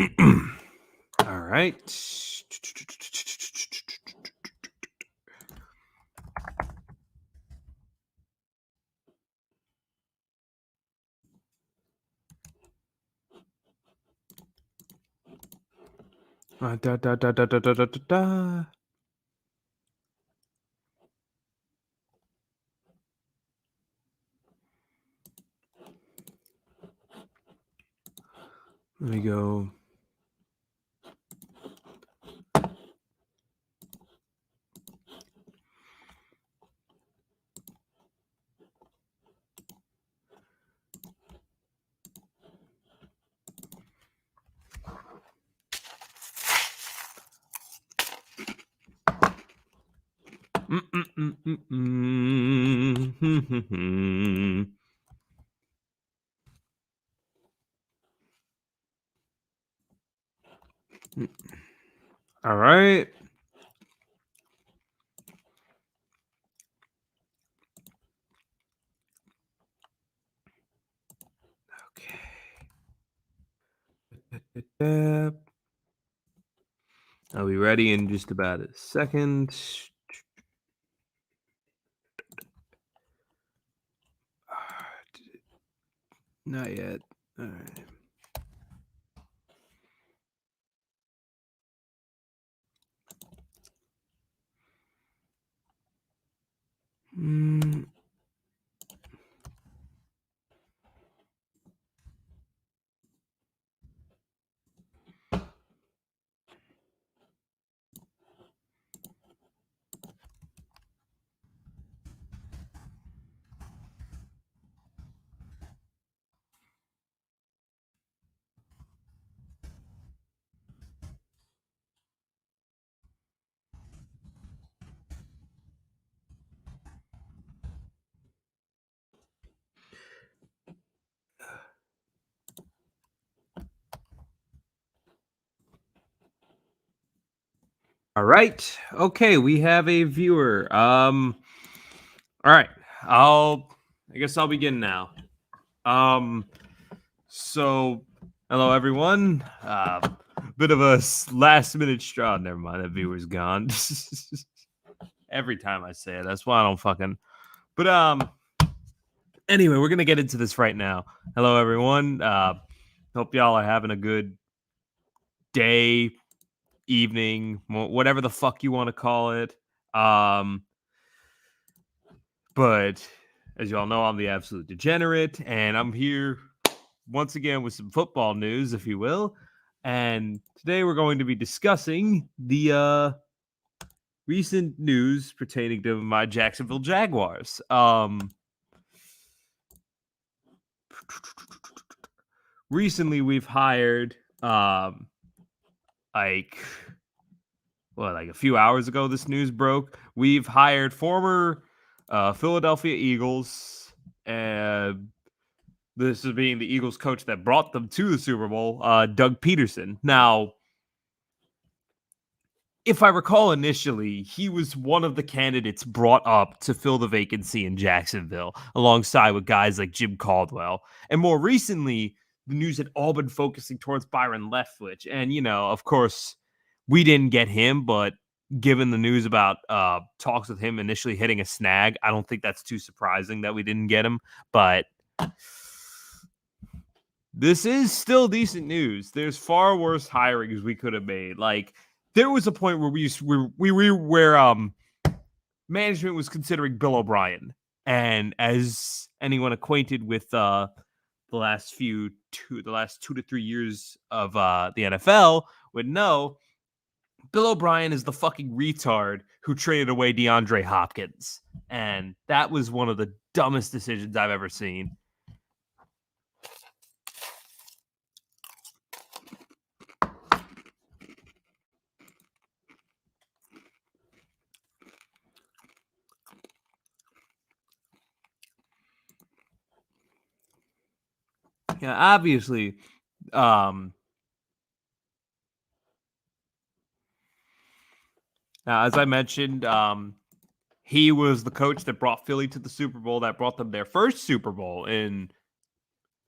All right. Da, da, da, da, da, da, da, da. Let me go. All right. Okay. I'll be ready in just about a second. Not yet. All right. All right. Okay, we have a viewer. All right. I guess I'll begin now. So hello everyone. Bit of a last minute straw. Never mind, that viewer's gone. Every time I say it, that's why I don't fucking. But anyway, we're gonna get into this right now. Hello everyone. Hope y'all are having a good day, evening, whatever the fuck you want to call it. But as y'all know, I'm the absolute degenerate, and I'm here once again with some football news, if you will. And today we're going to be discussing the recent news pertaining to my Jacksonville Jaguars. Recently we've hired like a few hours ago this news broke. We've hired former Philadelphia Eagles, this is being the Eagles coach that brought them to the Super Bowl, Doug Pederson. Now, if I recall initially, he was one of the candidates brought up to fill the vacancy in Jacksonville, alongside with guys like Jim Caldwell. And more recently, the news had all been focusing towards Byron Leftwich. And, of course, we didn't get him, but given the news about talks with him initially hitting a snag, I don't think that's too surprising that we didn't get him. But this is still decent news. There's far worse hirings we could have made. Like, there was a point where management was considering Bill O'Brien, and as anyone acquainted with the last 2 to 3 years of the NFL would know, Bill O'Brien is the fucking retard who traded away DeAndre Hopkins, and that was one of the dumbest decisions I've ever seen. Yeah, obviously, as I mentioned, he was the coach that brought Philly to the Super Bowl, that brought them their first Super Bowl in,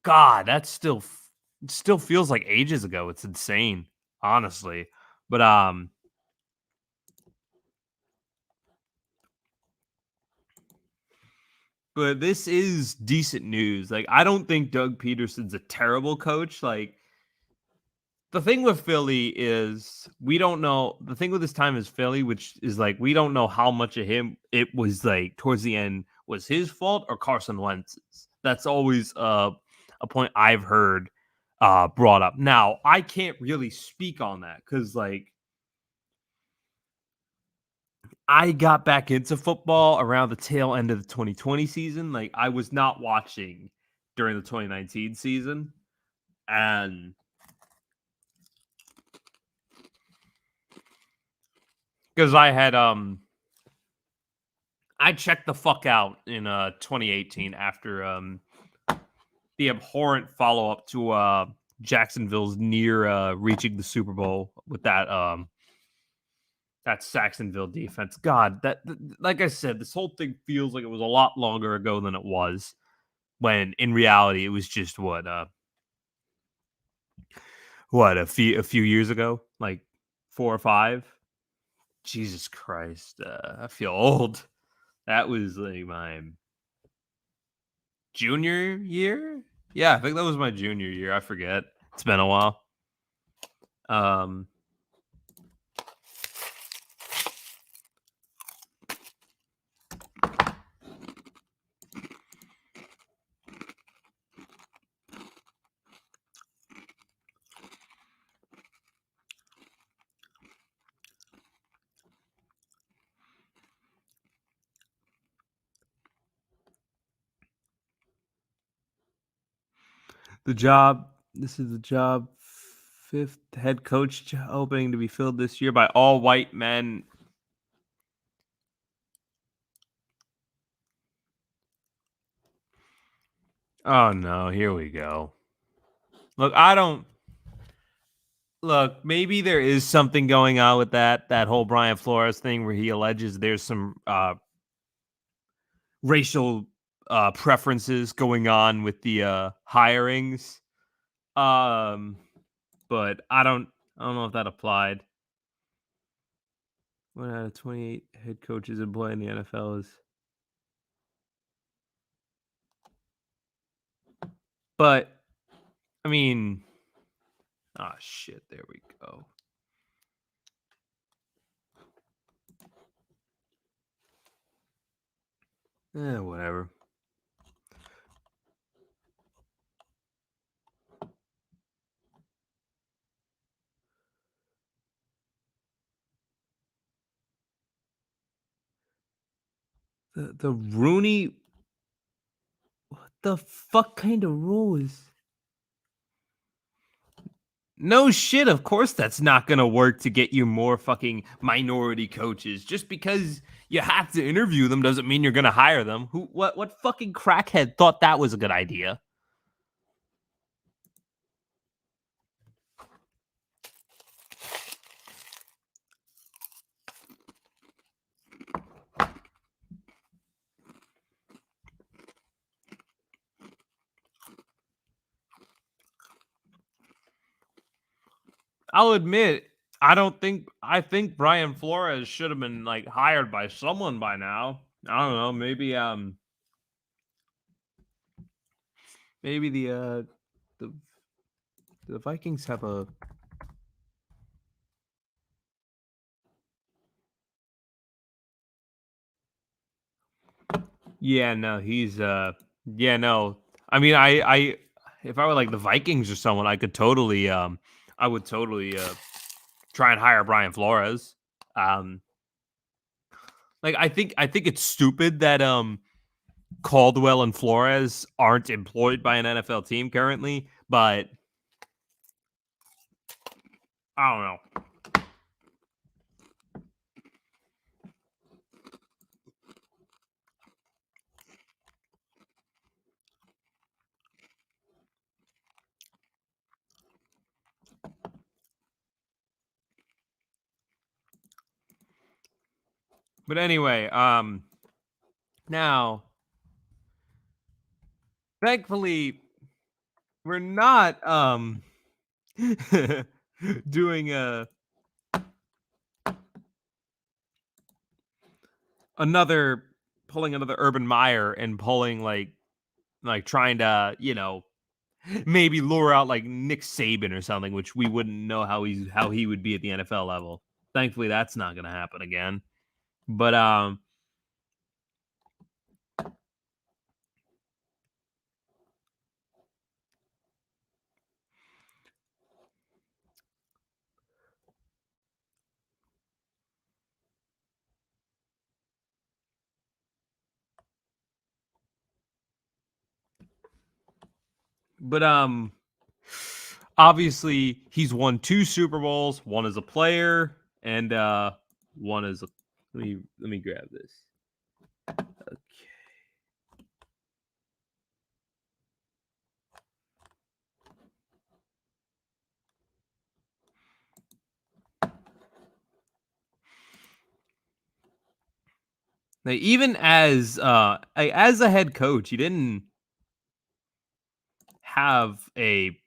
God, that's still It still feels like ages ago. It's insane, honestly. But this is decent news. Like, I don't think Doug Peterson's a terrible coach. Like, the thing with Philly is we don't know. The thing with this time is Philly, which is like we don't know how much of him it was like towards the end was his fault or Carson Wentz's. That's always a point I've heard brought up. Now, I can't really speak on that because like I got back into football around the tail end of the 2020 season. Like I was not watching during the 2019 season. And because I checked the fuck out in 2018 after the abhorrent follow-up to Jacksonville's near reaching the Super Bowl with that Saxonville defense. God, like I said, this whole thing feels like it was a lot longer ago than it was, when in reality it was just a few years ago, like 4 or 5. Jesus Christ, I feel old. That was like my junior year. Yeah, I think that was my junior year. I forget. It's been a while. Um, the job. This is the job. Fifth head coach opening to be filled this year by all white men. Oh no, here we go. Look, I don't look. Maybe there is something going on with that whole Brian Flores thing where he alleges there's some racial preferences going on with the hirings. But I don't know if that applied. 1 out of 28 head coaches employed in the NFL is. But I mean, shit. There we go. Whatever. The Rooney. What the fuck kind of rule is? No shit. Of course, that's not gonna work to get you more fucking minority coaches. Just because you have to interview them doesn't mean you're gonna hire them. What fucking crackhead thought that was a good idea? I'll admit, I think Brian Flores should have been like hired by someone by now. I don't know, maybe the the Vikings have a yeah, no, he's yeah, no. I mean, I if I were like the Vikings or someone, I would totally try and hire Brian Flores. Um like I think it's stupid that Caldwell and Flores aren't employed by an NFL team currently, but I don't know. But anyway, now thankfully we're not doing another pulling another Urban Meyer and pulling like trying to, maybe lure out like Nick Saban or something, which we wouldn't know how he would be at the NFL level. Thankfully, that's not going to happen again. But but obviously he's won 2 Super Bowls, one as a player and one as a let me grab this. Okay. Now, even as a head coach, he didn't have a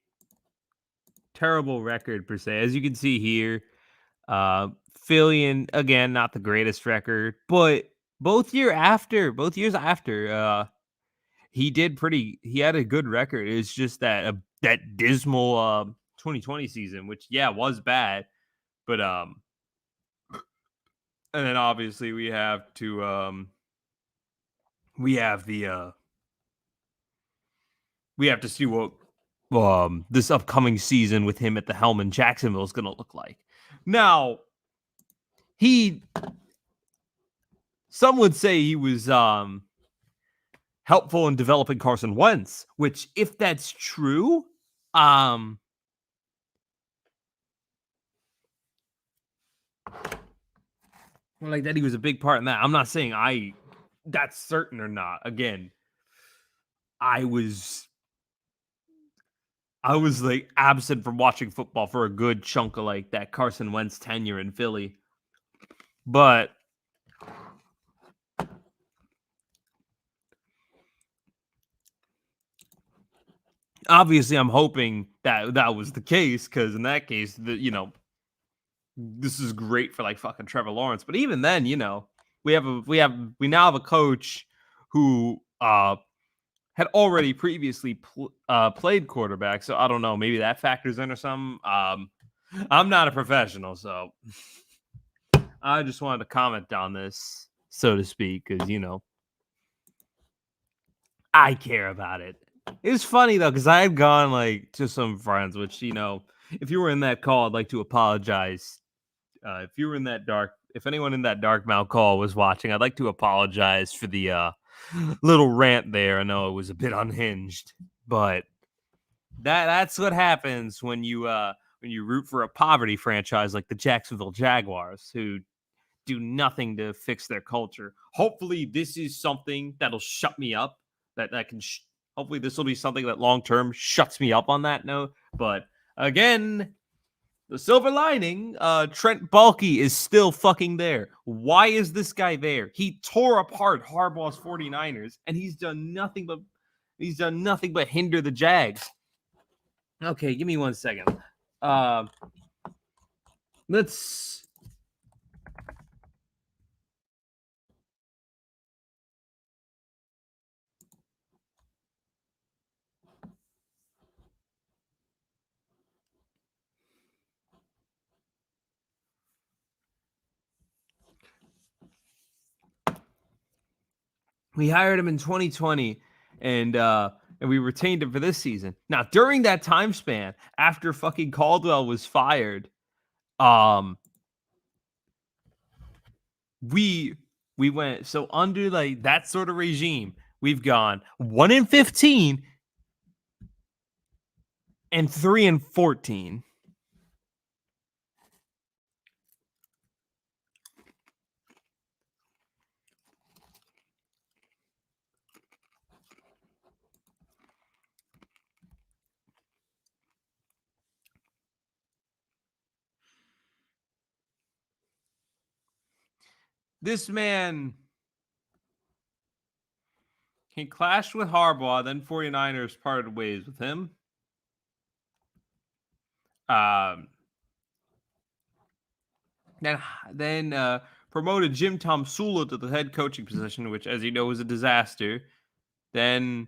terrible record per se. As you can see here, Philly, again, not the greatest record, but both years after, he had a good record. It's just that dismal 2020 season, which was bad, but and then obviously we have the we have to see what this upcoming season with him at the helm in Jacksonville is going to look like. Now, he some would say he was helpful in developing Carson Wentz, which if that's true, like that he was a big part in that. I'm not saying that's certain or not. Again, I was like absent from watching football for a good chunk of like that Carson Wentz tenure in Philly. But obviously I'm hoping that was the case, because in that case, this is great for like fucking Trevor Lawrence. But even then, we now have a coach who had already previously played quarterback. So I don't know, maybe that factors in or something. I'm not a professional, so I just wanted to comment on this, so to speak, because I care about it. It was funny though, because I had gone like to some friends, which if you were in that call, I'd like to apologize. If you were in that if anyone in that dark mouth call was watching, I'd like to apologize for the little rant there. I know it was a bit unhinged, but that's what happens when you root for a poverty franchise like the Jacksonville Jaguars, who do nothing to fix their culture. Hopefully, this is something that'll shut me up. That can. Hopefully, this will be something that long term shuts me up on that note. But again, the silver lining, Trent Baalke is still fucking there. Why is this guy there? He tore apart Harbaugh's 49ers, and he's done nothing but hinder the Jags. Okay, give me 1 second. Let's. We hired him in 2020, and we retained him for this season. Now, during that time span, after fucking Caldwell was fired, we went so under like that sort of regime, we've gone 1-15 and 3-14. This man, he clashed with Harbaugh, then 49ers parted ways with him. Um, then promoted Jim Tomsula to the head coaching position, which, as you know, was a disaster. Then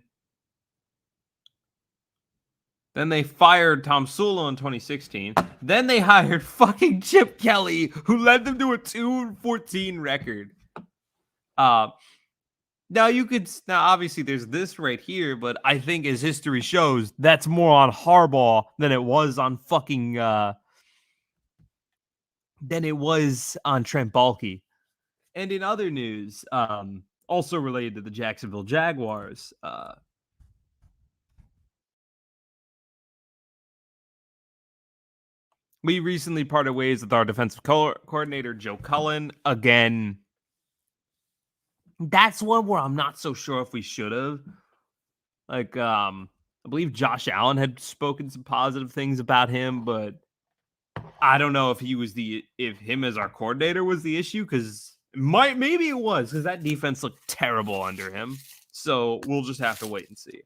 they fired Tomsula in 2016. Then they hired fucking Chip Kelly, who led them to a 2-14 record. Now obviously there's this right here, but I think as history shows, that's more on Harbaugh than it was on fucking than it was on Trent Baalke. And in other news, also related to the Jacksonville Jaguars, we recently parted ways with our defensive coordinator, Joe Cullen. Again, that's one where I'm not so sure if we should have. Like, I believe Josh Allen had spoken some positive things about him, but I don't know if him as our coordinator was the issue, because maybe it was, because that defense looked terrible under him. So we'll just have to wait and see.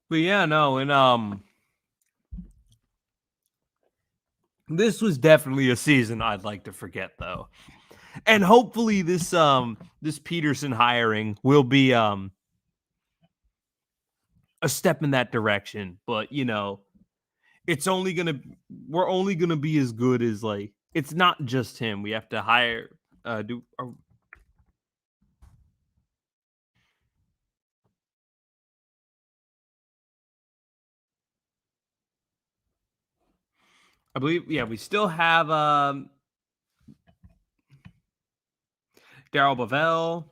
But yeah, no, and this was definitely a season I'd like to forget, though. And hopefully this Pederson hiring will be a step in that direction. But we're only gonna be as good as, like, it's not just him. We have to hire I believe, yeah, we still have Darrell Bevell.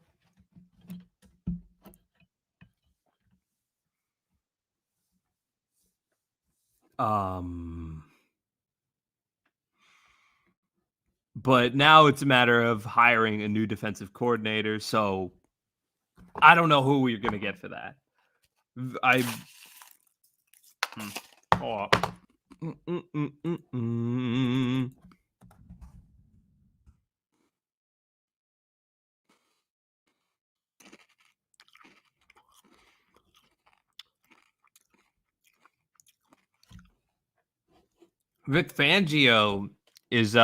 But now it's a matter of hiring a new defensive coordinator. So I don't know who we're going to get for that. Vic Fangio is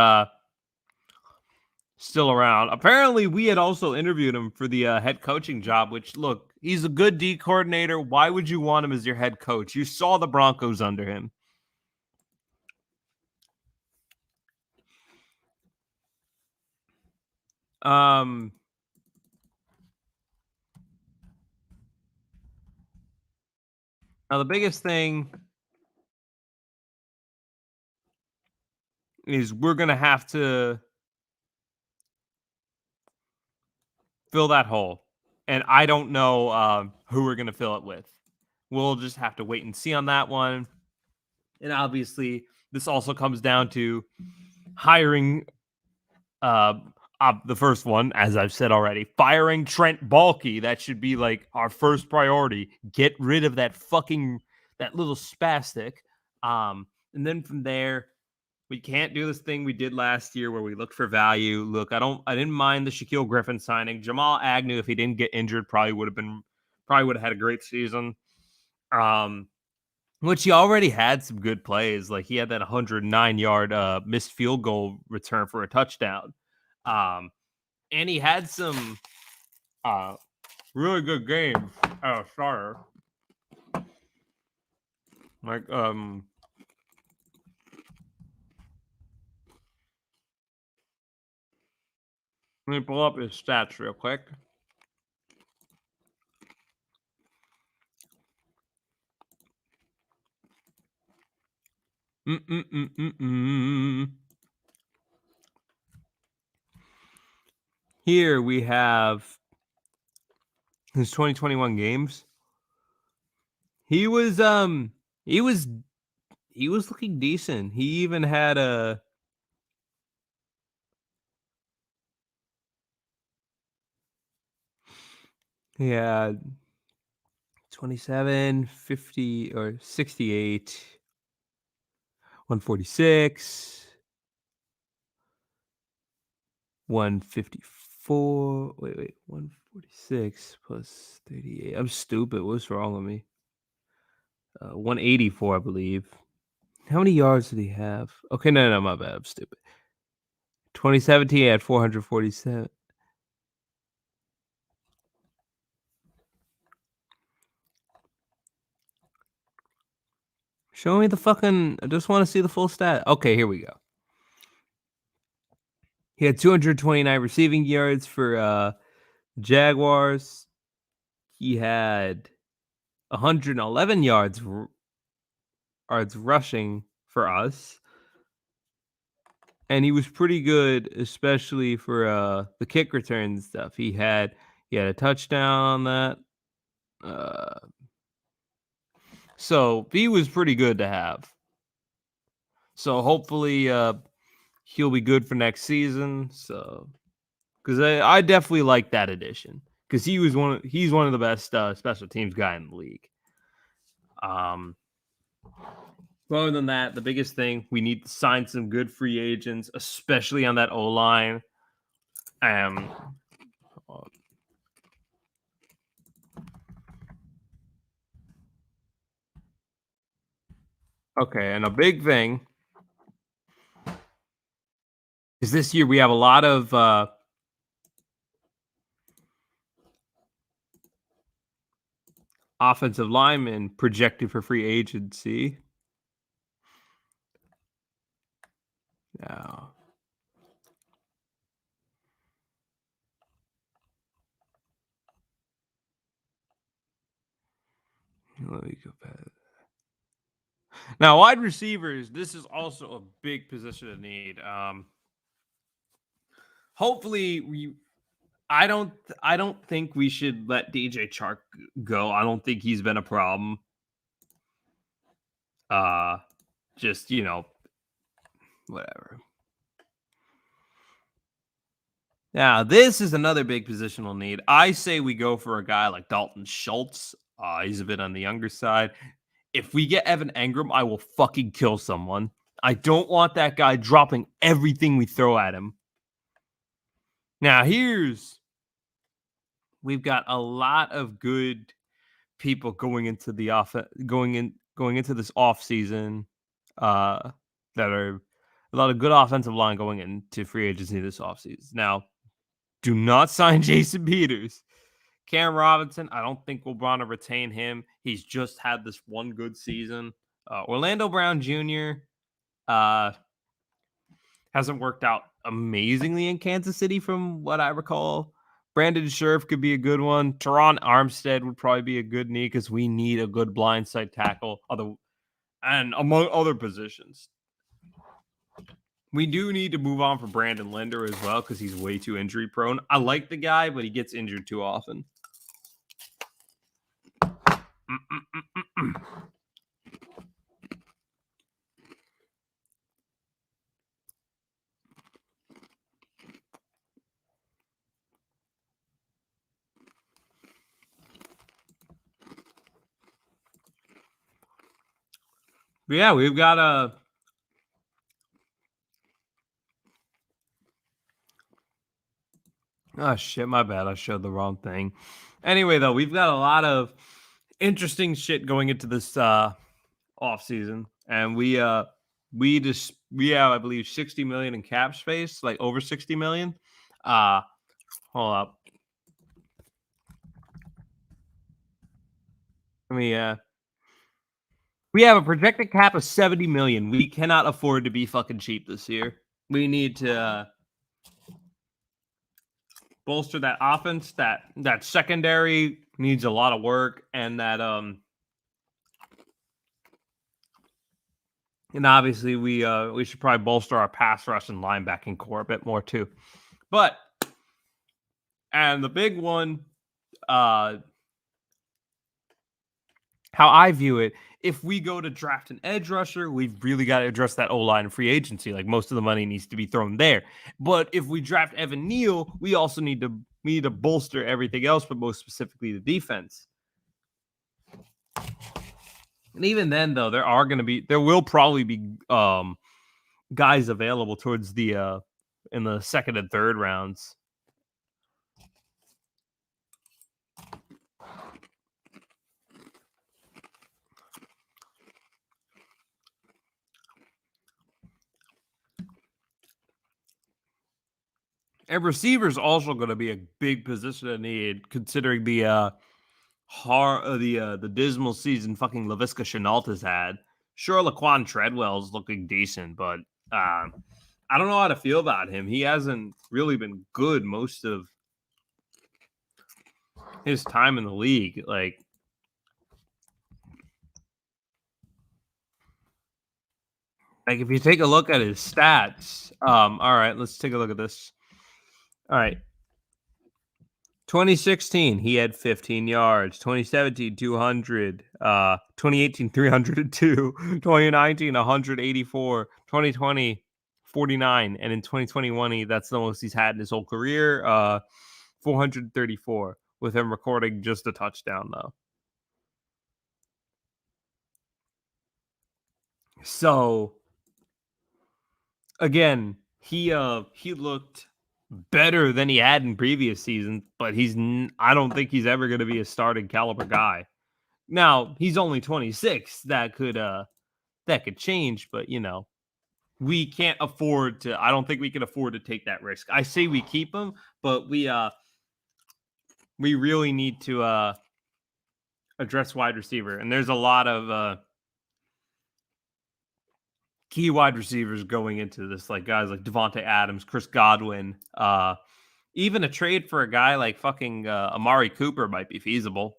still around. Apparently, we had also interviewed him for the head coaching job, which, look, he's a good D coordinator. Why would you want him as your head coach? You saw the Broncos under him. Now, the biggest thing is we're going to have to fill that hole. And I don't know who we're going to fill it with. We'll just have to wait and see on that one. And obviously, this also comes down to hiring the first one, as I've said already, firing Trent Baalke. That should be like our first priority. Get rid of that little spastic. And then from there, we can't do this thing we did last year where we looked for value. Look, I didn't mind the Shaquille Griffin signing. Jamal Agnew, if he didn't get injured, probably would have had a great season. Which he already had some good plays. Like, he had that 109-yard missed field goal return for a touchdown. And he had some really good games as a starter. Like, let me pull up his stats real quick. Here we have his 2021 games. He was He was looking decent. He even had a yeah 27, 50, or 68, 146, 154. Wait, 146 plus 38. I'm stupid. What's wrong with me? 184, I believe. How many yards did he have? Okay, no, my bad. I'm stupid. 2017, he had 447. Show me the fucking. I just want to see the full stat. Okay, here we go. He had 229 receiving yards for Jaguars. He had 111 yards rushing for us. And he was pretty good, especially for the kick return stuff. He had a touchdown on that. So he was pretty good to have. So hopefully he'll be good for next season. So because I definitely like that addition because he's one of the best special teams guy in the league. Other than that, the biggest thing we need to sign some good free agents, especially on that O line. Okay, and a big thing is this year we have a lot of offensive linemen projected for free agency. Now, let me go back. Now, wide receivers, this is also a big position of need. Hopefully, I don't think we should let DJ Chark go. I don't think he's been a problem. Just whatever. Now, this is another big positional need. I say we go for a guy like Dalton Schultz. He's a bit on the younger side. If we get Evan Engram, I will fucking kill someone. I don't want that guy dropping everything we throw at him. Now, we've got a lot of good people going into the going into this off season. That are a lot of good offensive line going into free agency this offseason. Now, do not sign Jason Peters. Cam Robinson, I don't think we'll want to retain him. He's just had this one good season. Orlando Brown Jr. Hasn't worked out amazingly in Kansas City from what I recall. Brandon Scherf could be a good one. Teron Armstead would probably be a good knee because we need a good blindside tackle and among other positions. We do need to move on from Brandon Linder as well because he's way too injury prone. I like the guy, but he gets injured too often. But yeah, we've got a. Oh shit, my bad. I showed the wrong thing. Anyway, though, we've got a lot of interesting shit going into this off season, and we have, I believe, 60 million in cap space, like over 60 million. Hold up. We have a projected cap of 70 million. We cannot afford to be fucking cheap this year. We need to bolster that offense. That secondary needs a lot of work, and that and obviously we should probably bolster our pass rush and linebacking core a bit more too. But and the big one how I view it, if we go to draft an edge rusher, we've really got to address that O-line in free agency. Like, most of the money needs to be thrown there. But if we draft Evan Neal, we also need to bolster everything else, but most specifically the defense. And even then, though, there will probably be guys available towards the in the second and third rounds. And receiver is also going to be a big position of need, considering the dismal season fucking Laviska Shenault has had. Sure, Laquan Treadwell's looking decent, but I don't know how to feel about him. He hasn't really been good most of his time in the league. Like if you take a look at his stats, all right, let's take a look at this. All right. 2016, he had 15 yards. 2017, 200. 2018, 302. 2019, 184. 2020, 49. And in 2021, that's the most he's had in his whole career. 434, with him recording just a touchdown, though. So, again, he looked better than he had in previous seasons, but I don't think he's ever going to be a starting caliber guy. Now, he's only 26. That could change, but we can't afford to. I don't think we can afford to take that risk. I say we keep him, but we really need to address wide receiver, and there's a lot of key wide receivers going into this, like guys like Devontae Adams, Chris Godwin. Even a trade for a guy like fucking Amari Cooper might be feasible.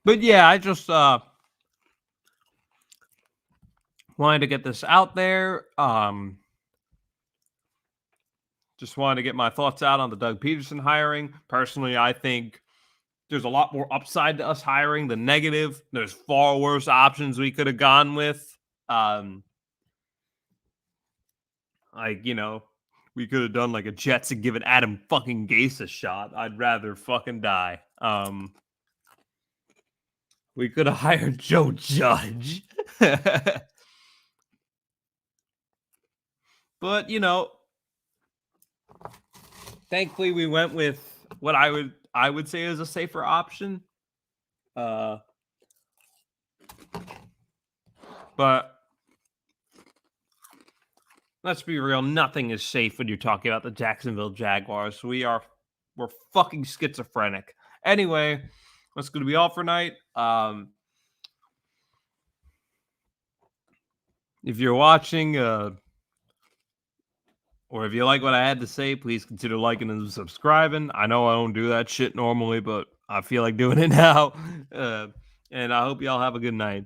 But yeah, I just wanted to get this out there. Just wanted to get my thoughts out on the Doug Pederson hiring. Personally, I think there's a lot more upside to us hiring than negative. There's far worse options we could have gone with. We could have done like a Jets and given Adam fucking Gase a shot. I'd rather fucking die. We could have hired Joe Judge. But, thankfully we went with what I would say is a safer option. But let's be real, nothing is safe when you're talking about the Jacksonville Jaguars. We're fucking schizophrenic. Anyway, that's going to be all for tonight. If you're watching, or if you like what I had to say, please consider liking and subscribing. I know I don't do that shit normally, but I feel like doing it now. And I hope y'all have a good night.